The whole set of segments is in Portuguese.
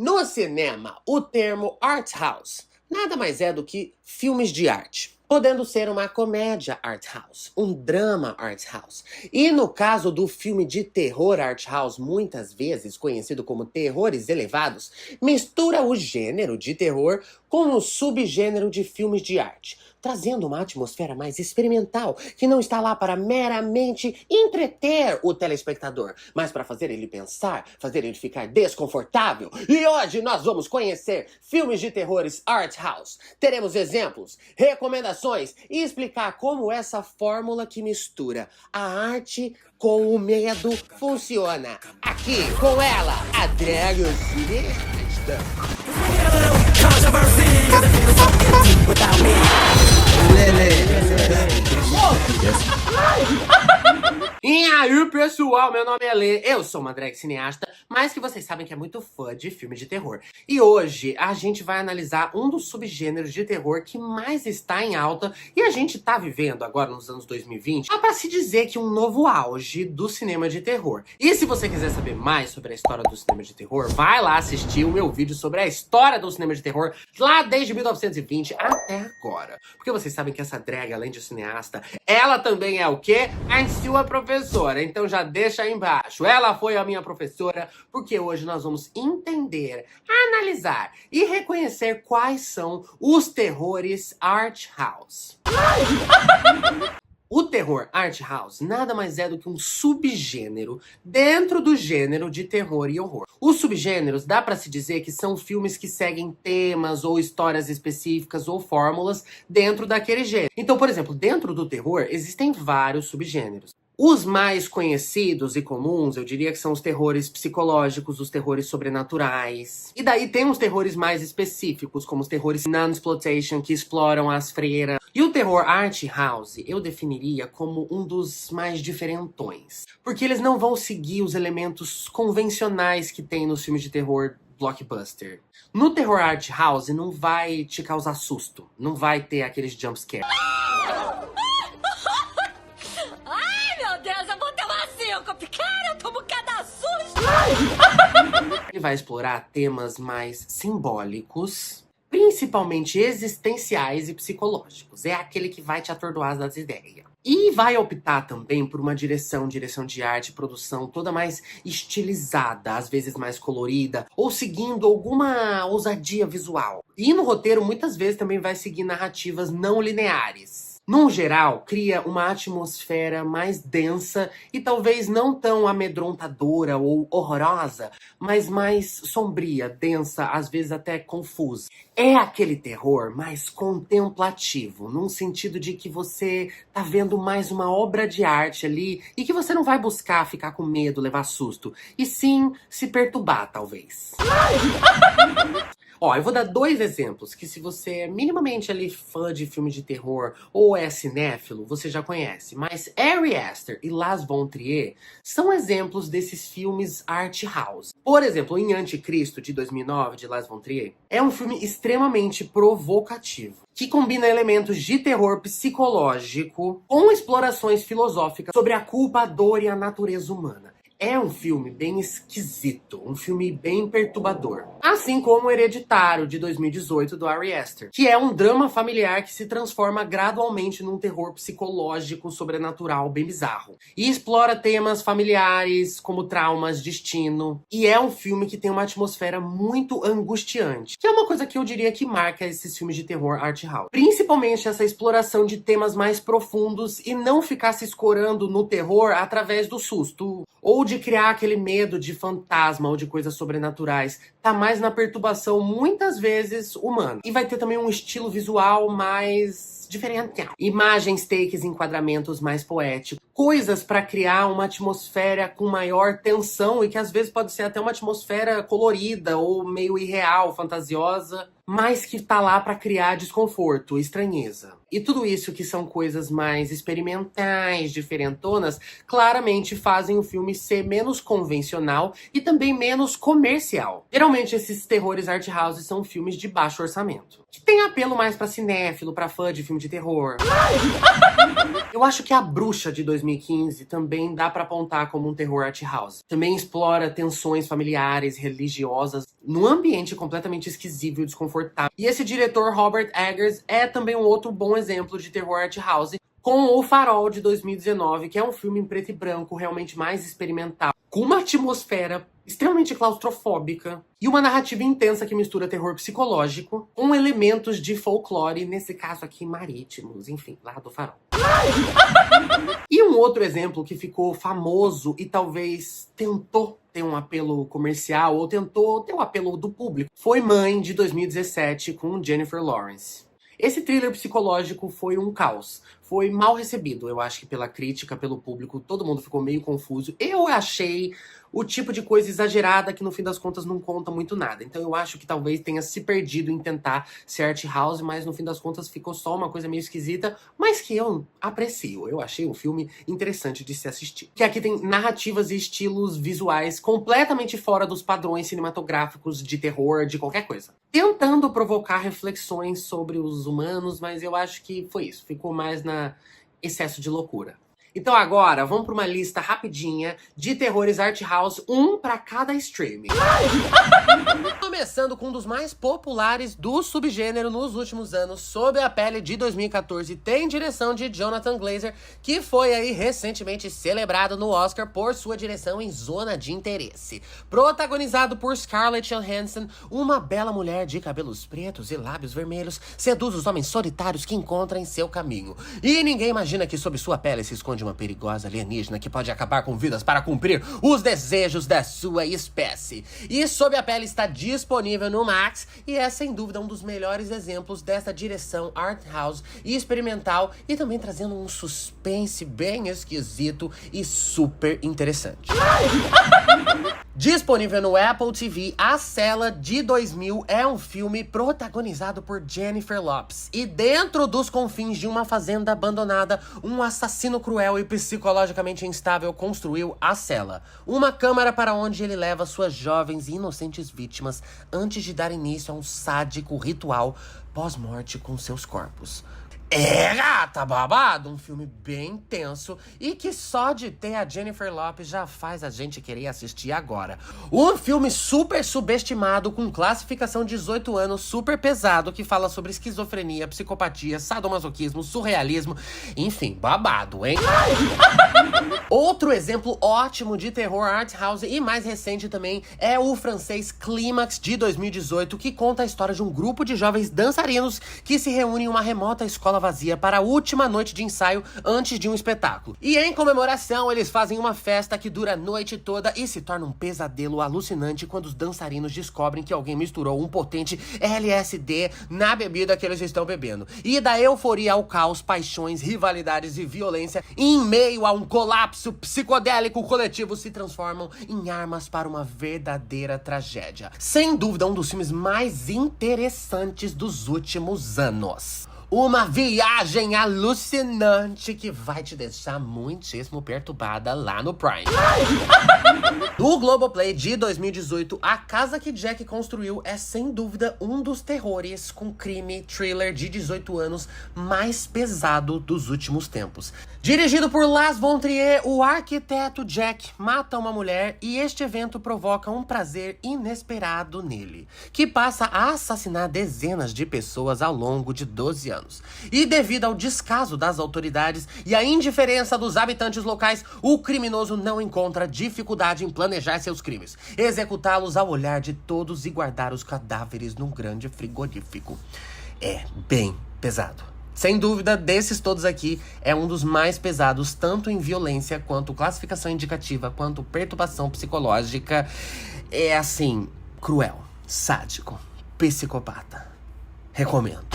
No cinema, o termo art house nada mais é do que filmes de arte, podendo ser uma comédia art house, um drama art house. E no caso do filme de terror art house, muitas vezes conhecido como terrores elevados, mistura o gênero de terror com o subgênero de filmes de arte, trazendo uma atmosfera mais experimental, que não está lá para meramente entreter o telespectador, mas para fazer ele pensar, fazer ele ficar desconfortável. E hoje nós vamos conhecer filmes de terrores art house. Teremos exemplos, recomendações e explicar como essa fórmula que mistura a arte com o medo funciona. Aqui com ela, a Dragon Cineasta. E aí, pessoal, meu nome é Lê, eu sou uma drag cineasta, mas que vocês sabem que é muito fã de filme de terror. E hoje a gente vai analisar um dos subgêneros de terror que mais está em alta e a gente tá vivendo agora nos anos 2020, dá pra se dizer que um novo auge do cinema de terror. E se você quiser saber mais sobre a história do cinema de terror, vai lá assistir o meu vídeo sobre a história do cinema de terror lá desde 1920 até agora. Porque vocês sabem que essa drag, além de cineasta, ela também é o quê? A sua professora. Então já deixa aí embaixo. Ela foi a minha professora, porque hoje nós vamos entender, analisar e reconhecer quais são os terrores art house. O terror art house nada mais é do que um subgênero dentro do gênero de terror e horror. Os subgêneros dá pra se dizer que são filmes que seguem temas ou histórias específicas ou fórmulas dentro daquele gênero. Então, por exemplo, dentro do terror existem vários subgêneros. Os mais conhecidos e comuns, eu diria que são os terrores psicológicos, os terrores sobrenaturais. E daí tem os terrores mais específicos, como os terrores non-exploitation, que exploram as freiras. E o terror art house, eu definiria como um dos mais diferentões. Porque eles não vão seguir os elementos convencionais que tem nos filmes de terror blockbuster. No terror art house não vai te causar susto, não vai ter aqueles jumpscare. Ele vai explorar temas mais simbólicos, principalmente existenciais e psicológicos. É aquele que vai te atordoar das ideias. E vai optar também por uma direção de arte, produção toda mais estilizada, às vezes mais colorida, ou seguindo alguma ousadia visual. E no roteiro, muitas vezes, também vai seguir narrativas não lineares. Num geral, cria uma atmosfera mais densa e talvez não tão amedrontadora ou horrorosa, mas mais sombria, densa, às vezes até confusa. É aquele terror mais contemplativo, num sentido de que você tá vendo mais uma obra de arte ali e que você não vai buscar ficar com medo, levar susto, e sim se perturbar, talvez. Ó, eu vou dar dois exemplos que se você é minimamente ali fã de filme de terror ou é cinéfilo, você já conhece. Mas Ari Aster e Lars von Trier são exemplos desses filmes art house. Por exemplo, em Anticristo, de 2009, de Lars von Trier, é um filme extremamente provocativo, que combina elementos de terror psicológico com explorações filosóficas sobre a culpa, a dor e a natureza humana. É um filme bem esquisito, um filme bem perturbador. Assim como Hereditário, de 2018, do Ari Aster, que é um drama familiar que se transforma gradualmente num terror psicológico, sobrenatural, bem bizarro. E explora temas familiares, como traumas, destino. E é um filme que tem uma atmosfera muito angustiante, que é uma coisa que eu diria que marca esses filmes de terror art house. Principalmente essa exploração de temas mais profundos e não ficar se escorando no terror através do susto, ou de criar aquele medo de fantasma ou de coisas sobrenaturais. Tá mais na perturbação, muitas vezes, humana. E vai ter também um estilo visual mais diferencial. Imagens, takes, enquadramentos mais poéticos. Coisas para criar uma atmosfera com maior tensão e que às vezes pode ser até uma atmosfera colorida ou meio irreal, fantasiosa, mas que tá lá para criar desconforto, estranheza. E tudo isso que são coisas mais experimentais, diferentonas, claramente fazem o filme ser menos convencional e também menos comercial. Geralmente esses terrores art house são filmes de baixo orçamento, que tem apelo mais pra cinéfilo, pra fã de filme de terror. Eu acho que A Bruxa, de 2015, também dá pra apontar como um terror art house. Também explora tensões familiares, religiosas, num ambiente completamente esquisível e desconfortável. E esse diretor, Robert Eggers, é também um outro bom exemplo de terror art house, com O Farol, de 2019, que é um filme em preto e branco, realmente mais experimental, com uma atmosfera extremamente claustrofóbica e uma narrativa intensa que mistura terror psicológico com elementos de folclore, nesse caso aqui marítimos, enfim, lá do Farol. E um outro exemplo que ficou famoso e talvez tentou ter um apelo comercial ou tentou ter um apelo do público foi Mãe, de 2017, com Jennifer Lawrence. Esse thriller psicológico foi um caos. Foi mal recebido, eu acho que pela crítica, pelo público, todo mundo ficou meio confuso. Eu achei o tipo de coisa exagerada que no fim das contas não conta muito nada. Então eu acho que talvez tenha se perdido em tentar ser art house, mas no fim das contas ficou só uma coisa meio esquisita, mas que eu aprecio. Eu achei um filme interessante de se assistir. Que aqui tem narrativas e estilos visuais completamente fora dos padrões cinematográficos de terror, de qualquer coisa. Tentando provocar reflexões sobre os humanos, mas eu acho que foi isso. Ficou mais na excesso de loucura. Então agora, vamos para uma lista rapidinha de terrores art house, um para cada streaming. Começando com um dos mais populares do subgênero nos últimos anos, Sob a Pele, de 2014, tem direção de Jonathan Glazer, que foi aí recentemente celebrado no Oscar por sua direção em Zona de Interesse. Protagonizado por Scarlett Johansson, uma bela mulher de cabelos pretos e lábios vermelhos seduz os homens solitários que encontra em seu caminho. E ninguém imagina que sob sua pele se esconde uma perigosa alienígena que pode acabar com vidas para cumprir os desejos da sua espécie. E Sob a Pele está disponível no Max e é sem dúvida um dos melhores exemplos dessa direção art house e experimental, e também trazendo um suspense bem esquisito e super interessante. Disponível no Apple TV, A Cela, de 2000, é um filme protagonizado por Jennifer Lopez. E dentro dos confins de uma fazenda abandonada, um assassino cruel e psicologicamente instável construiu A Cela, uma câmara para onde ele leva suas jovens e inocentes vítimas antes de dar início a um sádico ritual pós-morte com seus corpos. É, gata, babado! Um filme bem tenso e que só de ter a Jennifer Lopez já faz a gente querer assistir agora. Um filme super subestimado, com classificação 18 anos, super pesado, que fala sobre esquizofrenia, psicopatia, sadomasoquismo, surrealismo, enfim, babado, hein? Outro exemplo ótimo de terror art house e mais recente também é o francês Clímax, de 2018, que conta a história de um grupo de jovens dançarinos que se reúnem em uma remota escola vazia para a última noite de ensaio antes de um espetáculo. E em comemoração, eles fazem uma festa que dura a noite toda e se torna um pesadelo alucinante quando os dançarinos descobrem que alguém misturou um potente LSD na bebida que eles estão bebendo. E da euforia ao caos, paixões, rivalidades e violência, em meio a um colapso psicodélico coletivo, se transformam em armas para uma verdadeira tragédia. Sem dúvida, um dos filmes mais interessantes dos últimos anos. Uma viagem alucinante que vai te deixar muitíssimo perturbada lá no Prime. Do Globoplay, de 2018, A Casa que Jack Construiu é sem dúvida um dos terrores com crime thriller de 18 anos mais pesado dos últimos tempos. Dirigido por Lars von Trier, o arquiteto Jack mata uma mulher e este evento provoca um prazer inesperado nele, que passa a assassinar dezenas de pessoas ao longo de 12 anos. E devido ao descaso das autoridades e à indiferença dos habitantes locais, o criminoso não encontra dificuldade em planejar seus crimes, executá-los ao olhar de todos e guardar os cadáveres num grande frigorífico. É bem pesado. Sem dúvida, desses todos aqui, é um dos mais pesados, tanto em violência, quanto classificação indicativa, quanto perturbação psicológica. É assim, cruel, sádico, psicopata. Recomendo.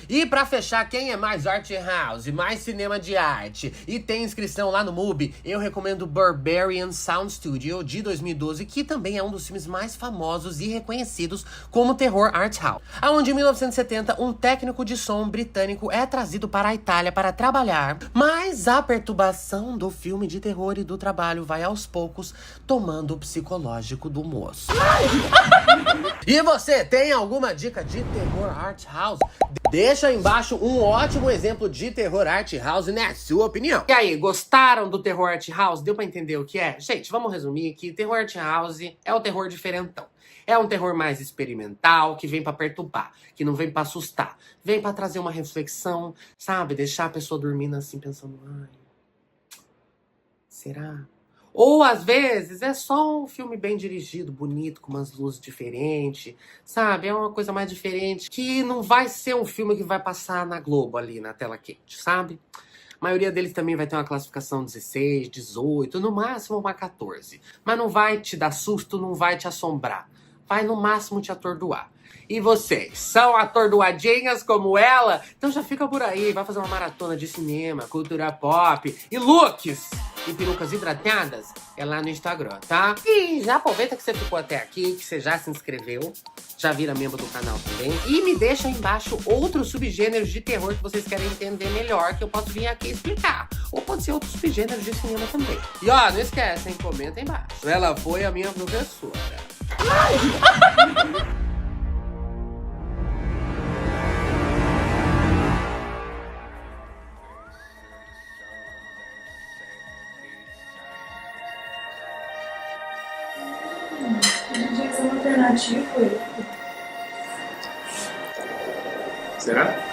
E pra fechar, quem é mais art house, mais cinema de arte e tem inscrição lá no MUBI, eu recomendo Barbarian Sound Studio, de 2012, que também é um dos filmes mais famosos e reconhecidos como terror art house. Onde em 1970, um técnico de som britânico é trazido para a Itália para trabalhar, mas a perturbação do filme de terror e do trabalho vai aos poucos tomando o psicológico do moço. E você tem alguma dica de terror art house? Deixa aí embaixo um ótimo exemplo de terror art house, na sua opinião. E aí, gostaram do terror art house? Deu pra entender o que é? Gente, vamos resumir que terror art house é o terror diferentão. É um terror mais experimental, que vem pra perturbar, que não vem pra assustar. Vem pra trazer uma reflexão, sabe? Deixar a pessoa dormindo assim, pensando, ai, será? Ou, às vezes, é só um filme bem dirigido, bonito, com umas luzes diferentes, sabe? É uma coisa mais diferente, que não vai ser um filme que vai passar na Globo ali, na tela quente, sabe? A maioria deles também vai ter uma classificação 16, 18, no máximo uma 14. Mas não vai te dar susto, não vai te assombrar. Vai, no máximo, te atordoar. E vocês, são atordoadinhas como ela? Então já fica por aí, vai fazer uma maratona de cinema, cultura pop e looks e perucas hidratadas, é lá no Instagram, tá? E já aproveita que você ficou até aqui, que você já se inscreveu, já vira membro do canal também. E me deixa aí embaixo outros subgêneros de terror que vocês querem entender melhor, que eu posso vir aqui explicar. Ou pode ser outros subgêneros de cinema também. E ó, não esquece, hein? Comenta aí embaixo. Ela foi a minha professora. Podia ser uma alternativa. Será?